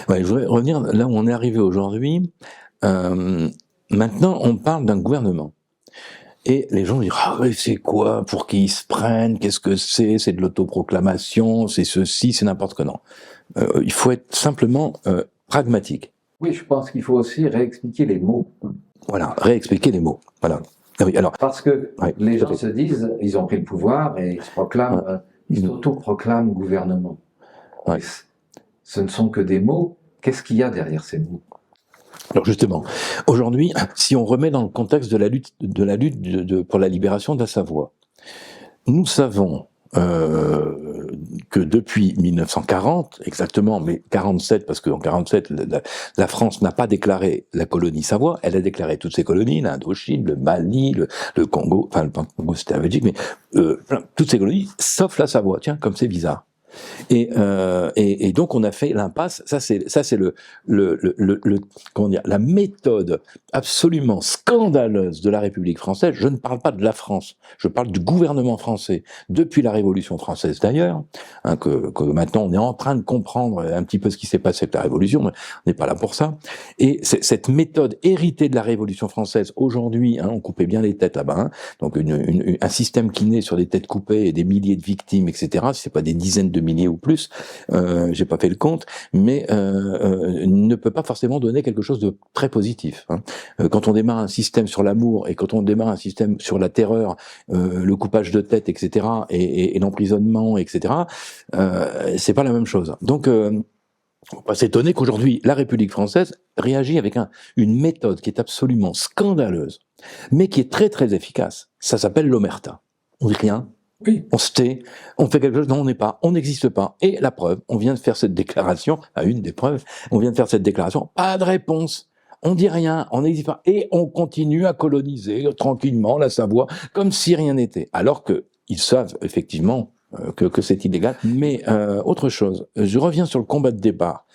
Ouais, je voudrais revenir là où on est arrivé aujourd'hui. Euh, Maintenant, on parle d'un gouvernement. Et les gens disent, ah ouais, c'est quoi? Pour qui ils se prennent? Qu'est-ce que c'est? C'est de l'autoproclamation, c'est ceci, c'est n'importe quoi. Non. Il faut être simplement pragmatique. Oui, je pense qu'il faut aussi réexpliquer les mots. Voilà, réexpliquer les mots. Voilà. Ah oui, alors, Parce que ouais, les tout à gens fait. se disent, ils ont pris le pouvoir et ils se proclament, Ouais. ils Mhm. s'autoproclament gouvernement. Ouais. Mais ce ne sont que des mots. Qu'est-ce qu'il y a derrière ces mots? Alors justement, aujourd'hui, si on remet dans le contexte de la lutte pour la libération de la Savoie, nous savons que depuis 1940, exactement, mais 47, parce qu'en 47, la France n'a pas déclaré la colonie Savoie, elle a déclaré toutes ses colonies, l'Indochine, le Mali, le Congo, enfin le Congo c'était la Belgique, mais toutes ces colonies, sauf la Savoie, tiens, comme c'est bizarre. Et donc on a fait l'impasse. Ça c'est comment dire, la méthode absolument scandaleuse de la République française. Je ne parle pas de la France, je parle du gouvernement français depuis la Révolution française d'ailleurs, hein, que maintenant on est en train de comprendre un petit peu ce qui s'est passé avec la Révolution, mais on n'est pas là pour ça. Et cette méthode héritée de la Révolution française aujourd'hui, hein, on coupait bien les têtes là-bas, hein, donc un système qui naît sur des têtes coupées et des milliers de victimes, etc. C'est pas des dizaines de milliers ou plus, j'ai pas fait le compte, mais ne peut pas forcément donner quelque chose de très positif. Hein. Quand on démarre un système sur l'amour et quand on démarre un système sur la terreur, le coupage de tête, etc. et l'emprisonnement, etc. C'est pas la même chose. Donc on va pas s'étonner qu'aujourd'hui, la République française réagit avec une méthode qui est absolument scandaleuse, mais qui est très très efficace. Ça s'appelle l'omerta. On dit rien, Oui, on se tait, on fait quelque chose, non on n'est pas, on n'existe pas. Et la preuve, on vient de faire cette déclaration, à une des preuves, on vient de faire cette déclaration, pas de réponse. On dit rien, on n'existe pas. Et on continue à coloniser tranquillement la Savoie, comme si rien n'était. Alors qu'ils savent effectivement que c'est illégal. Mais autre chose, je reviens sur le combat de départ.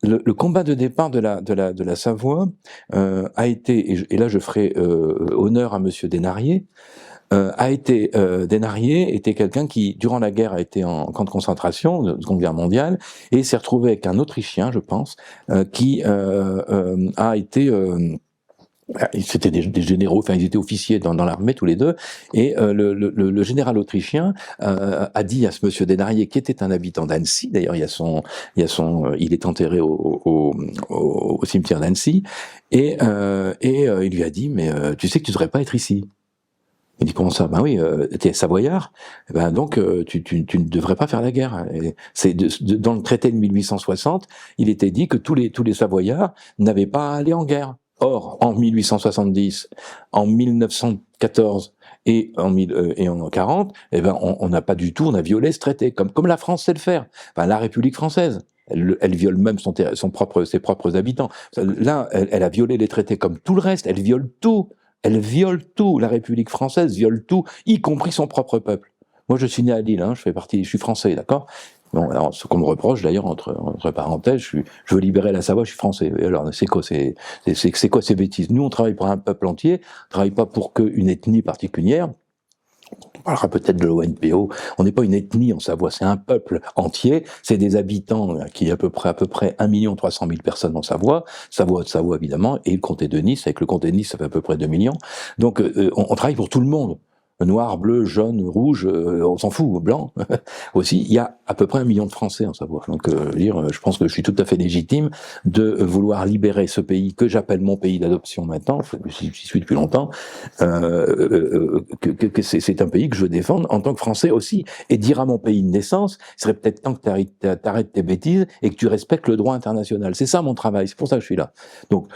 Le combat de départ de la Savoie a été, et là je ferai honneur à Monsieur Desnarier, Desnarier était quelqu'un qui, durant la guerre, a été en camp de concentration, de Seconde Guerre mondiale, et s'est retrouvé avec un Autrichien, je pense, qui a été c'était des généraux, enfin ils étaient officiers dans l'armée tous les deux, et le général autrichien a dit à ce monsieur Desnarier, qui était un habitant d'Annecy, d'ailleurs il est enterré au cimetière d'Annecy, et il lui a dit, mais tu sais que tu devrais pas être ici. Il dit comment ça? Ben oui, t'es savoyard, ben donc tu ne devrais pas faire la guerre. C'est dans le traité de 1860, il était dit que tous les savoyards n'avaient pas à aller en guerre. Or, en 1870, en 1914 et en 40, eh ben on n'a pas du tout, on a violé ce traité, comme la France sait le faire. Enfin, la République française. Elle viole même ses propres habitants. Là, elle a violé les traités comme tout le reste. Elle viole tout. Elle viole tout. La République française viole tout, y compris son propre peuple. Moi, je suis né à Lille, hein, je suis français, d'accord? Bon, alors, ce qu'on me reproche, d'ailleurs, entre parenthèses, je veux libérer la Savoie, je suis français. Et alors, c'est quoi, c'est quoi ces bêtises? Nous, on travaille pour un peuple entier, on travaille pas pour qu'une ethnie particulière. On parlera peut-être de l'ONPO. On n'est pas une ethnie en Savoie, c'est un peuple entier. C'est des habitants qui à peu près 1 300 000 personnes en Savoie. Savoie de Savoie, évidemment, et le comté de Nice. Avec le comté de Nice, ça fait à peu près 2 millions. Donc, on travaille pour tout le monde. Noir, bleu, jaune, rouge, on s'en fout, blanc aussi. Il y a à peu près 1 million de Français en Savoie. Donc, je pense que je suis tout à fait légitime de vouloir libérer ce pays que j'appelle mon pays d'adoption maintenant. J'y suis depuis longtemps. Que c'est un pays que je veux défendre en tant que Français aussi, et dire à mon pays de naissance, il serait peut-être temps que tu arrêtes tes bêtises et que tu respectes le droit international. C'est ça mon travail, c'est pour ça que je suis là. Donc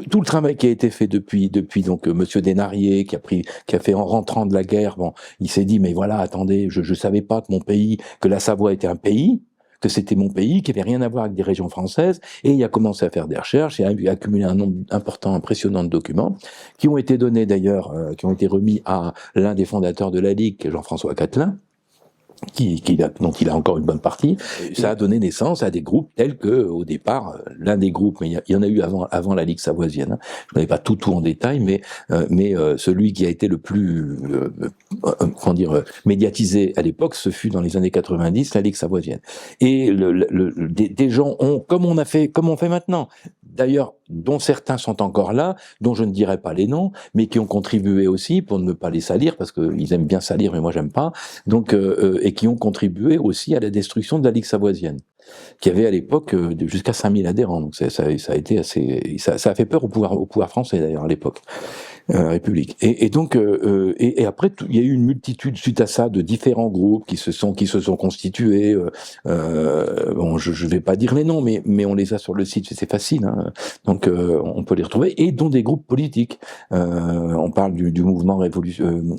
tout le travail qui a été fait depuis donc Monsieur Desnarier qui a fait en rentrant de la guerre, bon, il s'est dit mais voilà, attendez, je savais pas que mon pays, que la Savoie était un pays, que c'était mon pays, qui avait rien à voir avec des régions françaises, et il a commencé à faire des recherches et a accumulé un nombre important, impressionnant de documents, qui ont été donnés d'ailleurs, qui ont été remis à l'un des fondateurs de la Ligue, Jean-François Catelin, dont il a encore une bonne partie. Ça a donné naissance à des groupes tels que, au départ, l'un des groupes, mais il y en a eu avant la Ligue savoisienne. Hein. Je ne connais pas tout en détail, mais celui qui a été le plus, médiatisé à l'époque, ce fut dans les années 90, la Ligue savoisienne. Et des gens ont, comme on fait maintenant. D'ailleurs, dont certains sont encore là, dont je ne dirai pas les noms, mais qui ont contribué aussi, pour ne pas les salir, parce qu'ils aiment bien salir, mais moi j'aime pas, donc, et qui ont contribué aussi à la destruction de la Ligue savoisienne, qui avait à l'époque jusqu'à 5000 adhérents, donc ça a été assez, ça a fait peur au pouvoir français d'ailleurs à l'époque. République. Et donc, et après, il y a eu une multitude suite à ça de différents groupes qui se sont constitués. Bon, je vais pas dire les noms, mais on les a sur le site, c'est facile. Hein. Donc, on peut les retrouver, et dont des groupes politiques. On parle du mouvement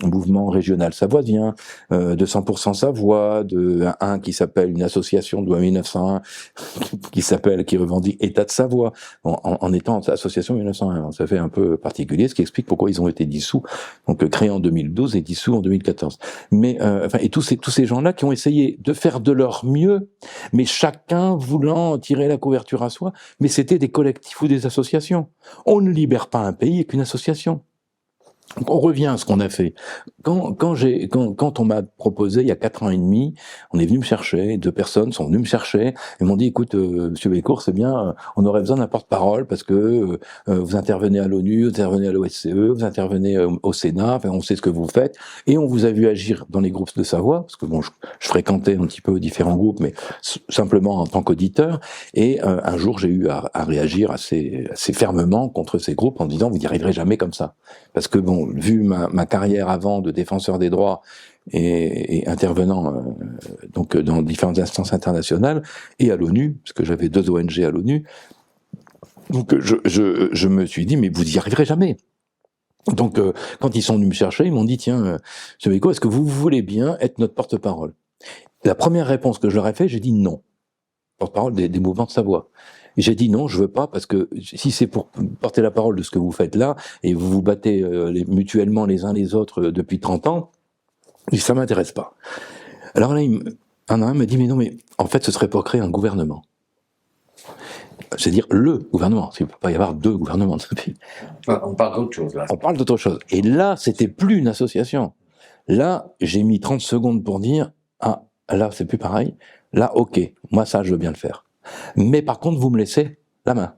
mouvement régional savoisien, de 100% Savoie, de un qui s'appelle une association de 1901 qui revendique État de Savoie, en étant association 1901. Ça fait un peu particulier, ce qui explique pourquoi ils ont été dissous, donc créés en 2012 et dissous en 2014. Mais et tous ces gens-là qui ont essayé de faire de leur mieux, mais chacun voulant tirer la couverture à soi, mais c'était des collectifs ou des associations. On ne libère pas un pays avec une association. Donc on revient à ce qu'on a fait. Quand on m'a proposé il y a 4 ans et demi, on est venu me chercher, 2 personnes sont venues me chercher et m'ont dit écoute Monsieur Bécourt, c'est bien, on aurait besoin d'un porte-parole parce que vous intervenez à l'ONU, vous intervenez à l'OSCE, vous intervenez au Sénat, enfin on sait ce que vous faites et on vous a vu agir dans les groupes de Savoie parce que bon je fréquentais un petit peu différents groupes mais simplement en tant qu'auditeur et un jour j'ai eu à réagir assez fermement contre ces groupes en disant vous n'y arriverez jamais comme ça parce que bon vu ma carrière avant de défenseur des droits et intervenant donc dans différentes instances internationales et à l'ONU, parce que j'avais 2 ONG à l'ONU, donc je me suis dit mais vous n'y arriverez jamais. Donc quand ils sont venus me chercher, ils m'ont dit tiens, M. Bécaud, est-ce que vous voulez bien être notre porte-parole? La première réponse que je leur ai fait, j'ai dit non. Porte-parole des mouvements de Savoie. J'ai dit non, je veux pas, parce que si c'est pour porter la parole de ce que vous faites là, et vous vous battez mutuellement les uns les autres depuis 30 ans, ça m'intéresse pas. Alors là, un m'a dit, mais non, mais en fait, ce serait pour créer un gouvernement. C'est-à-dire le gouvernement, parce qu'il ne peut pas y avoir 2 gouvernements dans ce pays. On parle d'autre chose, là. On parle d'autre chose. Et là, c'était plus une association. Là, j'ai mis 30 secondes pour dire, ah, là, c'est plus pareil. Là, ok, moi, ça, je veux bien le faire. Mais par contre, vous me laissez la main.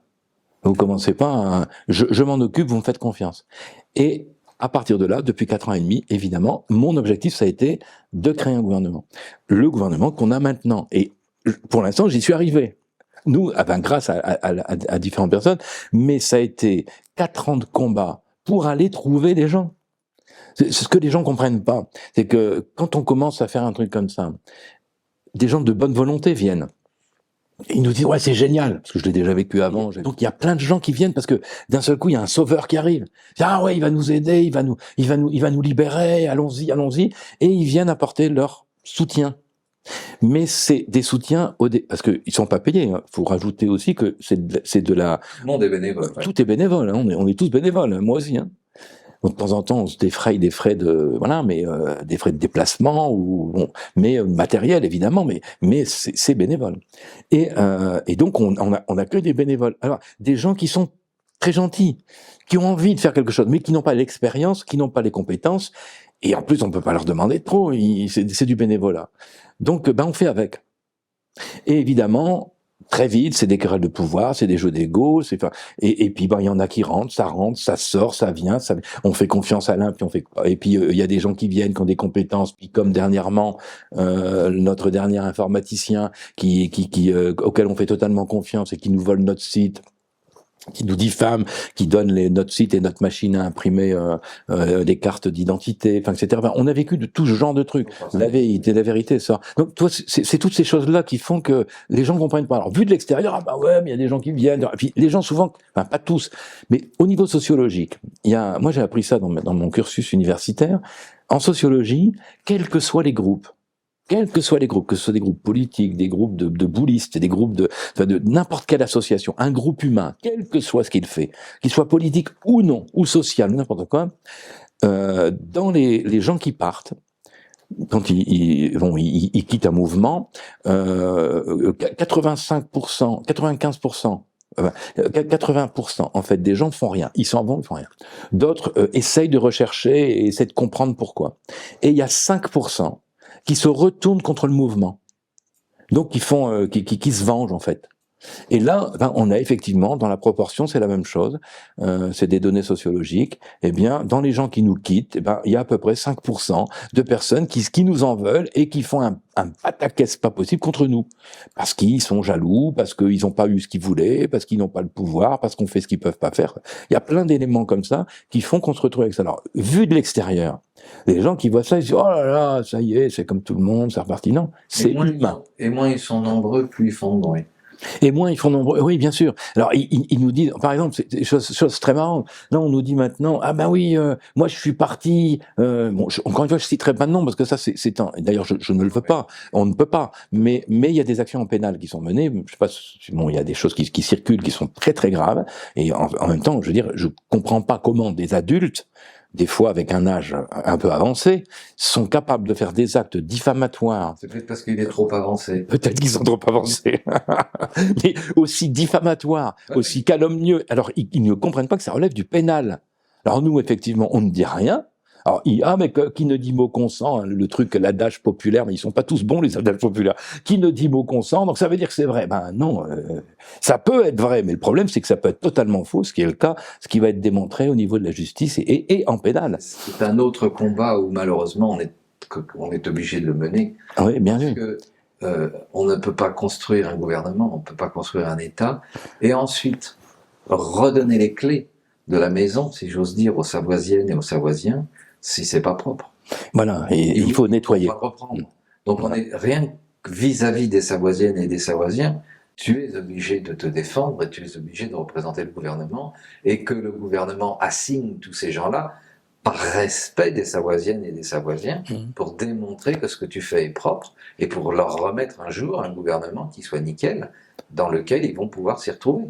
Vous commencez pas je m'en occupe, vous me faites confiance. Et à partir de là, depuis 4 ans et demi, évidemment, mon objectif, ça a été de créer un gouvernement. Le gouvernement qu'on a maintenant. Et pour l'instant, j'y suis arrivé. Nous, grâce à différentes personnes, mais ça a été 4 ans de combat pour aller trouver des gens. C'est ce que les gens comprennent pas. C'est que quand on commence à faire un truc comme ça, des gens de bonne volonté viennent. Ils nous disent ouais c'est génial parce que je l'ai déjà vécu avant. Donc il y a plein de gens qui viennent parce que d'un seul coup il y a un sauveur qui arrive. Ah ouais il va nous aider, il va nous libérer. Allons-y. Et ils viennent apporter leur soutien. Mais c'est des soutiens parce que ils sont pas payés. Hein. Faut rajouter aussi que c'est de la. Non des bénévoles. Ouais. Tout est bénévole. Hein. On est tous bénévoles. Hein. Moi aussi. Hein. Donc, de temps en temps, on se défraye des frais de des frais de déplacement mais matériel évidemment, mais c'est bénévole. Et donc on a que des bénévoles. Alors des gens qui sont très gentils, qui ont envie de faire quelque chose, mais qui n'ont pas l'expérience, qui n'ont pas les compétences, et en plus on peut pas leur demander trop. C'est du bénévolat. Donc on fait avec. Et évidemment. Très vite, c'est des querelles de pouvoir, c'est des jeux d'ego, et puis il y en a qui rentrent, ça sort, ça vient, on fait confiance à l'un, et puis il y a des gens qui viennent qui ont des compétences, puis comme dernièrement notre dernier informaticien auquel on fait totalement confiance et qui nous vole notre site, qui nous diffame, qui donne notre site et notre machine à imprimer des cartes d'identité, etc. Enfin, on a vécu de tout ce genre de trucs. La vérité, ça. Donc, toi, c'est toutes ces choses-là qui font que les gens comprennent pas. Alors, vu de l'extérieur, ah bah ouais, mais il y a des gens qui viennent. Et puis, les gens souvent, enfin pas tous, mais au niveau sociologique, moi j'ai appris ça dans mon cursus universitaire. En sociologie, quels que soient les groupes, que ce soit des groupes politiques, des groupes de boulistes, des groupes de n'importe quelle association, un groupe humain, quel que soit ce qu'il fait, qu'il soit politique ou non, ou social, ou n'importe quoi, dans les gens qui partent, quand ils quittent un mouvement, 85%, 95%, 80% en fait des gens font rien, ils s'en vont, ils font rien. D'autres essayent de rechercher et essaient de comprendre pourquoi. Et il y a 5% qui se retournent contre le mouvement, donc qui se vengent en fait. Et là, on a effectivement, dans la proportion, c'est la même chose, c'est des données sociologiques, eh bien, dans les gens qui nous quittent, il y a à peu près 5% de personnes qui nous en veulent et qui font un pataquès pas possible contre nous. Parce qu'ils sont jaloux, parce qu'ils n'ont pas eu ce qu'ils voulaient, parce qu'ils n'ont pas le pouvoir, parce qu'on fait ce qu'ils peuvent pas faire. Il y a plein d'éléments comme ça qui font qu'on se retrouve avec ça. Alors, vu de l'extérieur, les gens qui voient ça, ils disent, oh là là, ça y est, c'est comme tout le monde, c'est reparti. Non, c'est humain. Et moins ils sont nombreux, plus ils font de bruit. Et moins ils font nombreux. Oui, bien sûr. Alors, ils nous disent, par exemple, c'est des choses très marrantes. Là, on nous dit maintenant, ah ben oui, moi je suis parti. Encore une fois, je citerai pas de nom parce que ça, c'est un. D'ailleurs, je ne le veux pas. On ne peut pas. Mais il y a des actions pénales qui sont menées. Je sais pas. Bon, il y a des choses qui circulent qui sont très très graves. Et en même temps, je veux dire, je comprends pas comment des adultes, des fois avec un âge un peu avancé, sont capables de faire des actes diffamatoires. C'est peut-être parce qu'il est trop avancé. Peut-être qu'ils sont trop avancés. Mais aussi diffamatoires, aussi calomnieux. Alors, ils ne comprennent pas que ça relève du pénal. Alors nous, effectivement, on ne dit rien. Alors, mais qui ne dit mot consent, hein, le truc, l'adage populaire, mais ils sont pas tous bons, les adages populaires. Qui ne dit mot consent, donc ça veut dire que c'est vrai. Ben non, ça peut être vrai, mais le problème, c'est que ça peut être totalement faux, ce qui est le cas, ce qui va être démontré au niveau de la justice et en pénal. C'est un autre combat où, malheureusement, on est obligé de le mener. Oui, bien sûr. Parce que on ne peut pas construire un gouvernement, on ne peut pas construire un État, et ensuite redonner les clés de la maison, si j'ose dire, aux Savoisiennes et aux Savoisiens, si c'est pas propre. Voilà, et il faut nettoyer. Donc on est rien que vis-à-vis des Savoisiennes et des Savoisiens, tu es obligé de te défendre et tu es obligé de représenter le gouvernement, et que le gouvernement assigne tous ces gens-là par respect des Savoisiennes et des Savoisiens, pour démontrer que ce que tu fais est propre, et pour leur remettre un jour un gouvernement qui soit nickel, dans lequel ils vont pouvoir s'y retrouver.